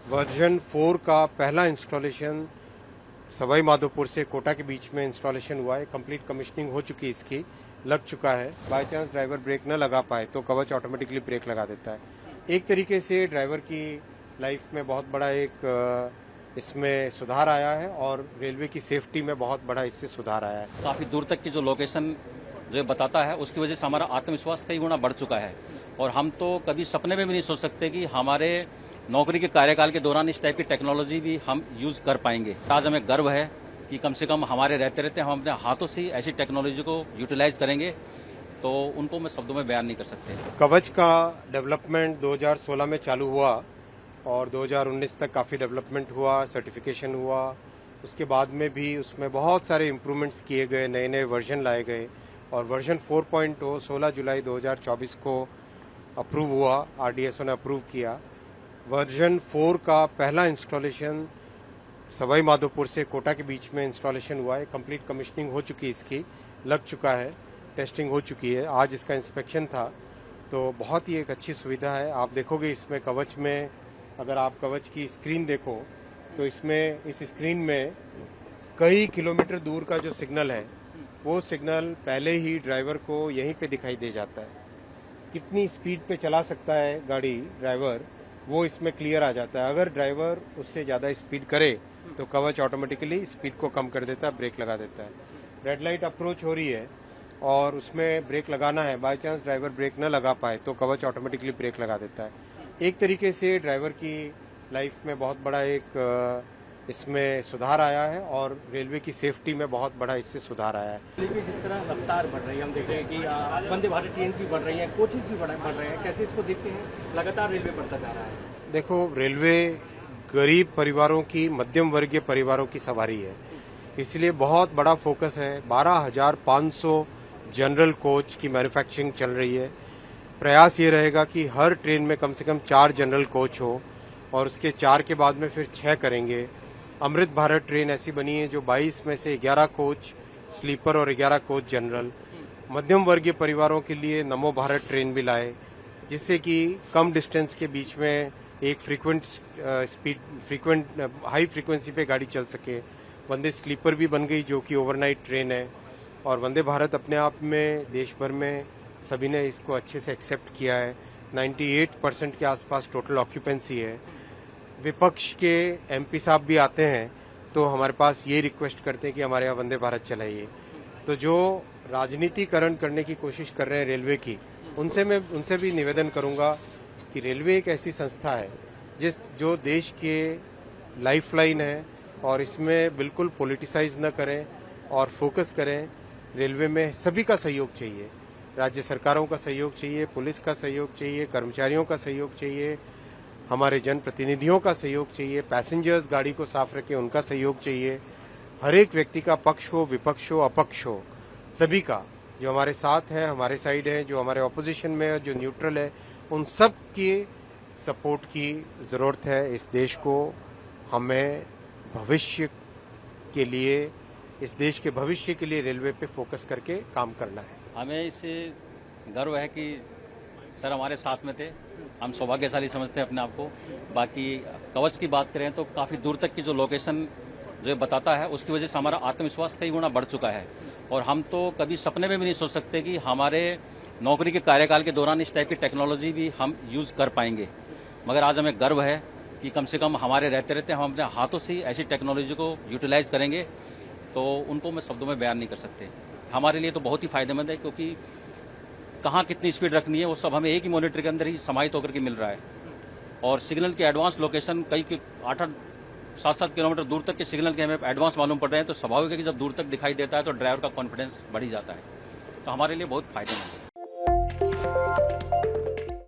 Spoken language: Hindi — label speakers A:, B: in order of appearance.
A: वर्जन 4 का पहला इंस्टॉलेशन सवाई माधोपुर से कोटा के बीच में इंस्टॉलेशन हुआ है। कंप्लीट कमिश्निंग हो चुकी है, इसकी लग चुका है। बाय चांस ड्राइवर ब्रेक न लगा पाए तो कवच ऑटोमेटिकली ब्रेक लगा देता है। एक तरीके से ड्राइवर की लाइफ में बहुत बड़ा एक इसमें सुधार आया है और रेलवे की सेफ्टी में बहुत बड़ा इससे सुधार आया है।
B: काफ़ी दूर तक की जो लोकेशन जो बताता है उसकी वजह से हमारा आत्मविश्वास कई गुना बढ़ चुका है और हम तो कभी सपने में भी नहीं सोच सकते कि हमारे नौकरी के कार्यकाल के दौरान इस टाइप की टेक्नोलॉजी भी हम यूज़ कर पाएंगे। आज हमें गर्व है कि कम से कम हमारे रहते रहते हम अपने हाथों से ऐसी टेक्नोलॉजी को यूटिलाइज करेंगे, तो उनको मैं शब्दों में बयान नहीं कर सकते।
A: कवच का डेवलपमेंट 2016 में चालू हुआ और 2019 तक काफ़ी डेवलपमेंट हुआ, सर्टिफिकेशन हुआ। उसके बाद में भी उसमें बहुत सारे इम्प्रूवमेंट्स किए गए, नए नए वर्जन लाए गए और वर्जन 4.0 16 जुलाई 2024 को अप्रूव हुआ, RDSO ने अप्रूव किया। वर्जन 4 का पहला इंस्टॉलेशन सवाई माधोपुर से कोटा के बीच में इंस्टॉलेशन हुआ है। कंप्लीट कमिश्निंग हो चुकी है, इसकी लग चुका है, टेस्टिंग हो चुकी है। आज इसका इंस्पेक्शन था, तो बहुत ही एक अच्छी सुविधा है। आप देखोगे इसमें कवच में, अगर आप कवच की स्क्रीन देखो तो इसमें इस स्क्रीन में कई किलोमीटर दूर का जो सिग्नल है वो सिग्नल पहले ही ड्राइवर को यहीं पे दिखाई दे जाता है। कितनी स्पीड पे चला सकता है गाड़ी ड्राइवर, वो इसमें क्लियर आ जाता है। अगर ड्राइवर उससे ज़्यादा स्पीड करे तो कवच ऑटोमेटिकली स्पीड को कम कर देता है, ब्रेक लगा देता है। रेड लाइट अप्रोच हो रही है और उसमें ब्रेक लगाना है, बाय चांस ड्राइवर ब्रेक न लगा पाए तो कवच ऑटोमेटिकली ब्रेक लगा देता है। एक तरीके से ड्राइवर की लाइफ में बहुत बड़ा एक इसमें सुधार आया है और रेलवे की सेफ्टी में बहुत बड़ा इससे सुधार आया है।
C: रेलवे जिस तरह रफ्तार बढ़ रही है, हम देख रहे हैं कि वंदे भारत ट्रेन भी बढ़ रही हैं, कोचेस भी बढ़ रहे हैं, कैसे इसको देखते हैं? लगातार रेलवे बढ़ता जा रहा है।
A: देखो, रेलवे गरीब परिवारों की, मध्यम वर्गीय परिवारों की सवारी है, इसलिए बहुत बड़ा फोकस है। 12,500 जनरल कोच की मैन्युफैक्चरिंग चल रही है। प्रयास ये रहेगा कि हर ट्रेन में कम से कम 4 जनरल कोच हो और उसके 4 के बाद में फिर 6 करेंगे। अमृत भारत ट्रेन ऐसी बनी है जो 22 में से 11 कोच स्लीपर और 11 कोच जनरल। मध्यम वर्गीय परिवारों के लिए नमो भारत ट्रेन भी लाए, जिससे कि कम डिस्टेंस के बीच में एक फ्रीक्वेंट हाई फ्रीक्वेंसी पे गाड़ी चल सके। वंदे स्लीपर भी बन गई जो कि ओवरनाइट ट्रेन है और वंदे भारत अपने आप में देश भर में सभी ने इसको अच्छे से एक्सेप्ट किया है। 98% के आसपास टोटल ऑक्यूपेंसी है। विपक्ष के MP साहब भी आते हैं तो हमारे पास ये रिक्वेस्ट करते हैं कि हमारे यहाँ वंदे भारत चलाइए। तो जो राजनीतिकरण करने की कोशिश कर रहे हैं रेलवे की, उनसे भी निवेदन करूंगा कि रेलवे एक ऐसी संस्था है जो देश के लाइफलाइन है और इसमें बिल्कुल पॉलिटिसाइज न करें और फोकस करें। रेलवे में सभी का सहयोग चाहिए, राज्य सरकारों का सहयोग चाहिए, पुलिस का सहयोग चाहिए, कर्मचारियों का सहयोग चाहिए, हमारे जनप्रतिनिधियों का सहयोग चाहिए, पैसेंजर्स गाड़ी को साफ रखें उनका सहयोग चाहिए। हर एक व्यक्ति का, पक्ष हो, विपक्ष हो, अपक्ष हो, सभी का, जो हमारे साथ है, हमारे साइड है, जो हमारे ऑपोजिशन में है, जो न्यूट्रल है, उन सब की सपोर्ट की ज़रूरत है। इस देश को हमें भविष्य के लिए, इस देश के भविष्य के लिए रेलवे पे फोकस करके काम करना है।
B: हमें इससे गर्व है कि सर हमारे साथ में थे, हम सौभाग्यशाली समझते हैं अपने आप को। बाकी कवच की बात करें तो काफ़ी दूर तक की जो लोकेशन जो बताता है उसकी वजह से हमारा आत्मविश्वास कई गुना बढ़ चुका है और हम तो कभी सपने में भी नहीं सोच सकते कि हमारे नौकरी के कार्यकाल के दौरान इस टाइप की टेक्नोलॉजी भी हम यूज़ कर पाएंगे। मगर आज हमें गर्व है कि कम से कम हमारे रहते रहते हम अपने हाथों से ऐसी टेक्नोलॉजी को यूटिलाइज करेंगे, तो उनको मैं शब्दों में बयान नहीं कर सकते। हमारे लिए तो बहुत ही फायदेमंद है, क्योंकि कहाँ कितनी स्पीड रखनी है वो सब हमें एक ही मॉनिटर के अंदर ही समाहित होकर के मिल रहा है और सिग्नल के एडवांस लोकेशन कई 8-7 किलोमीटर दूर तक के सिग्नल के हमें एडवांस मालूम पड़ रहे हैं, तो स्वाभाविक है कि जब दूर तक दिखाई देता है तो ड्राइवर का कॉन्फिडेंस बढ़ ही जाता है। तो हमारे लिए बहुत फायदेमंद है।